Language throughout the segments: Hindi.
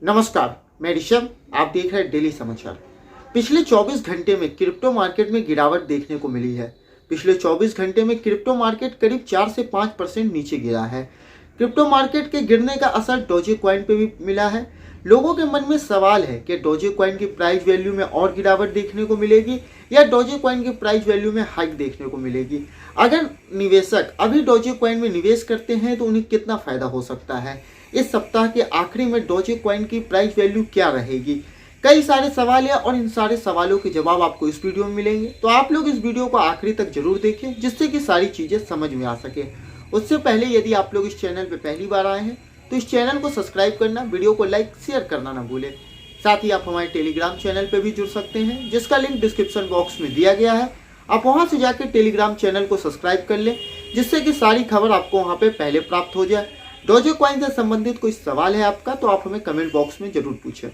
नमस्कार, मैं ऋषभ। आप देख रहे हैं डेली समाचार। पिछले 24 घंटे में क्रिप्टो मार्केट में गिरावट देखने को मिली है। पिछले 24 घंटे में क्रिप्टो मार्केट करीब 4 से 5% नीचे गिरा है। क्रिप्टो मार्केट के गिरने का असर डोजे कॉइन पे भी मिला है। लोगों के मन में सवाल है कि डोजे कॉइन की प्राइस वैल्यू में और गिरावट देखने को मिलेगी या डोजे कॉइन की प्राइस वैल्यू में हाइक देखने को मिलेगी। अगर निवेशक अभी डोजे कॉइन में निवेश करते हैं तो उन्हें कितना फायदा हो सकता है। इस सप्ताह के आखिरी में डोजे कॉइन की प्राइस वैल्यू क्या रहेगी। कई सारे सवाल है और इन सारे सवालों के जवाब आपको इस वीडियो में मिलेंगे, तो आप लोग इस वीडियो को आखिरी तक जरूर देखें जिससे कि सारी चीजें समझ में आ सके। उससे पहले यदि आप लोग इस चैनल पर पहली बार आए हैं तो इस चैनल को सब्सक्राइब करना, वीडियो को लाइक शेयर करना ना भूलें। साथ ही आप हमारे टेलीग्राम चैनल पर भी जुड़ सकते हैं जिसका लिंक डिस्क्रिप्शन बॉक्स में दिया गया है। आप वहां से जाकर टेलीग्राम चैनल को सब्सक्राइब कर लें जिससे कि सारी खबर आपको वहां पे पहले प्राप्त हो जाए। डोजे कॉइन से संबंधित कोई सवाल है आपका तो आप हमें कमेंट बॉक्स में जरूर पूछें।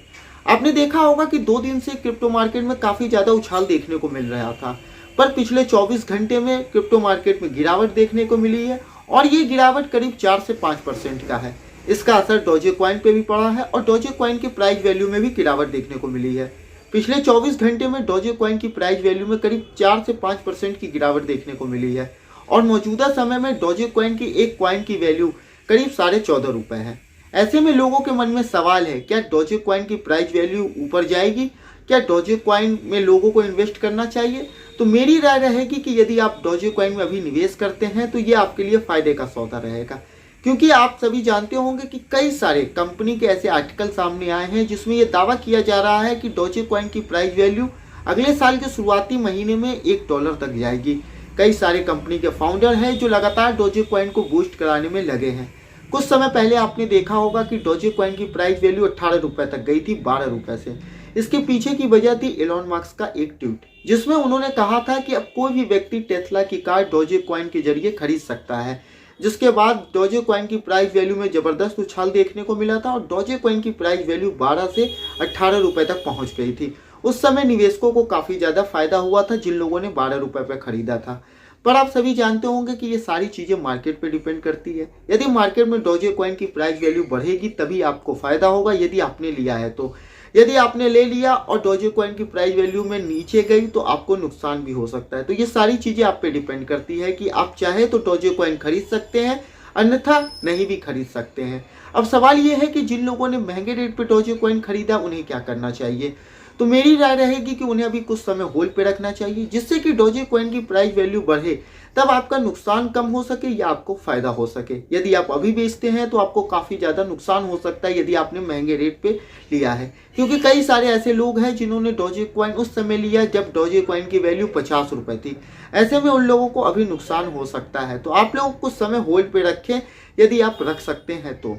आपने देखा होगा कि 2 दिन से क्रिप्टो मार्केट में काफी ज्यादा उछाल देखने को मिल रहा था, पर पिछले 24 घंटे में क्रिप्टो मार्केट में गिरावट देखने को मिली है और ये गिरावट करीब 4 से 5% का है। इसका असर डोजे कॉइन पे भी पड़ा है और डोजे कॉइन की प्राइस वैल्यू में भी गिरावट देखने को मिली है। पिछले 24 घंटे में डोजे कॉइन की प्राइस वैल्यू में करीब 4 से 5% की गिरावट देखने को मिली है और मौजूदा समय में डोजे कॉइन की एक कॉइन की वैल्यू करीब 14.5 रुपए है। ऐसे में लोगों के मन में सवाल है, क्या डोजे कॉइन की प्राइस वैल्यू ऊपर जाएगी? क्या डोजे कॉइन में लोगों को इन्वेस्ट करना चाहिए? तो मेरी राय रहेगी कि यदि आप डोजे कॉइन में अभी निवेश करते हैं तो ये आपके लिए फायदे का सौदा रहेगा, क्योंकि आप सभी जानते होंगे कि कई सारे कंपनी के ऐसे आर्टिकल सामने आए हैं जिसमें यह दावा किया जा रहा है कि डोजे कॉइन की प्राइस वैल्यू अगले साल के शुरुआती महीने में $1 तक जाएगी। कई सारे कंपनी के फाउंडर हैं जो लगातार डोजे कॉइन को बूस्ट कराने में लगे हैं। कुछ समय पहले आपने देखा होगा कि डोजे कॉइन की प्राइस वैल्यू 18 रुपए तक गई थी 12 रुपए से। इसके पीछे की वजह थी एलोन मस्क का एक ट्वीट जिसमें उन्होंने कहा था कि अब कोई भी व्यक्ति टेस्ला की कार डोजे कॉइन के जरिए खरीद सकता है, जिसके बाद डोजे कॉइन की प्राइस वैल्यू में जबरदस्त उछाल देखने को मिला था और डोजे कॉइन की प्राइस वैल्यू 12 से 18 रुपए तक पहुंच गई थी। उस समय निवेशकों को काफी ज्यादा फायदा हुआ था जिन लोगों ने 12 रुपए पे खरीदा था। पर आप सभी जानते होंगे कि ये सारी चीजें मार्केट पे डिपेंड करती है। यदि मार्केट में डोजे कॉइन की प्राइस वैल्यू बढ़ेगी तभी आपको फायदा होगा, यदि आपने लिया है तो। यदि आपने ले लिया और डोजे कॉइन की प्राइस वैल्यू में नीचे गई तो आपको नुकसान भी हो सकता है। तो ये सारी चीजें आप पे डिपेंड करती है कि आप चाहे तो डोजे कॉइन खरीद सकते हैं, अन्यथा नहीं भी खरीद सकते हैं। अब सवाल ये है कि जिन लोगों ने महंगे रेट पे डोजे कॉइन खरीदा उन्हें क्या करना चाहिए। तो मेरी राय रहेगी कि उन्हें अभी कुछ समय होल्ड पे रखना चाहिए जिससे कि डोजे कॉइन की प्राइस वैल्यू बढ़े, तब आपका नुकसान कम हो सके या आपको फायदा हो सके। यदि आप अभी बेचते हैं तो आपको काफी ज्यादा नुकसान हो सकता है यदि आपने महंगे रेट पे लिया है, क्योंकि कई सारे ऐसे लोग हैं जिन्होंने डोजे कॉइन उस समय लिया जब डोजे कॉइन की वैल्यू 50 रुपए थी। ऐसे में उन लोगों को अभी नुकसान हो सकता है। तो आप लोग कुछ समय होल्ड पे रखें यदि आप रख सकते हैं तो।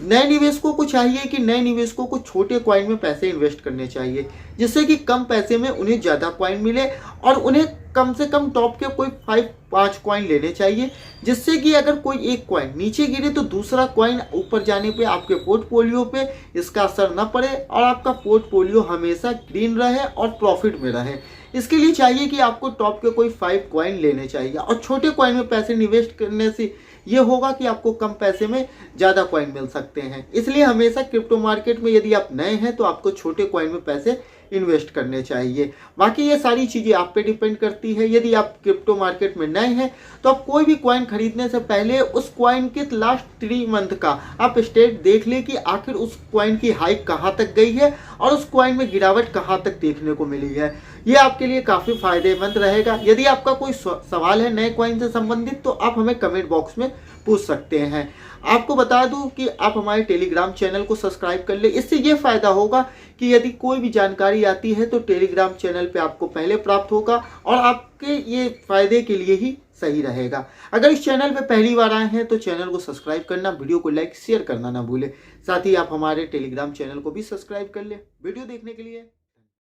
नए निवेशकों को चाहिए कि नए निवेशकों को छोटे कॉइन में पैसे इन्वेस्ट करने चाहिए जिससे कि कम पैसे में उन्हें ज़्यादा कॉइन मिले और उन्हें कम से कम टॉप के कोई 5 कॉइन लेने चाहिए, जिससे कि अगर कोई एक कॉइन नीचे गिरे तो दूसरा कॉइन ऊपर जाने पे आपके पोर्टफोलियो पे इसका असर न पड़े और आपका पोर्टफोलियो हमेशा ग्रीन रहे और प्रॉफिट में रहे। इसके लिए चाहिए कि आपको टॉप के कोई 5 कॉइन लेने चाहिए और छोटे कॉइन में पैसे निवेश करने से ये होगा कि आपको कम पैसे में ज़्यादा कॉइन मिल सकते हैं। इसलिए हमेशा क्रिप्टो मार्केट में यदि आप नए हैं तो आपको छोटे कॉइन में पैसे इन्वेस्ट करने चाहिए। बाकी ये सारी चीज़ें आप पे डिपेंड करती है। यदि आप क्रिप्टो मार्केट में नए हैं तो आप कोई भी कॉइन खरीदने से पहले उस कॉइन के लास्ट 3 मंथ का आप स्टेट देख लें कि आखिर उस कॉइन की हाइक कहाँ तक गई है और उस कॉइन में गिरावट कहाँ तक देखने को मिली है। ये आपके लिए काफ़ी फायदेमंद रहेगा। यदि आपका कोई सवाल है नए कॉइन से संबंधित तो आप हमें कमेंट बॉक्स में पूछ सकते हैं। आपको बता दूं कि आप हमारे टेलीग्राम चैनल को सब्सक्राइब कर ले। इससे ये फायदा होगा कि यदि कोई भी जानकारी आती है तो टेलीग्राम चैनल पे आपको पहले प्राप्त होगा और आपके ये फायदे के लिए ही सही रहेगा। अगर इस चैनल पे पहली बार आए हैं तो चैनल को सब्सक्राइब करना, वीडियो को लाइक शेयर करना ना भूले। साथ ही आप हमारे टेलीग्राम चैनल को भी सब्सक्राइब कर ले। वीडियो देखने के लिए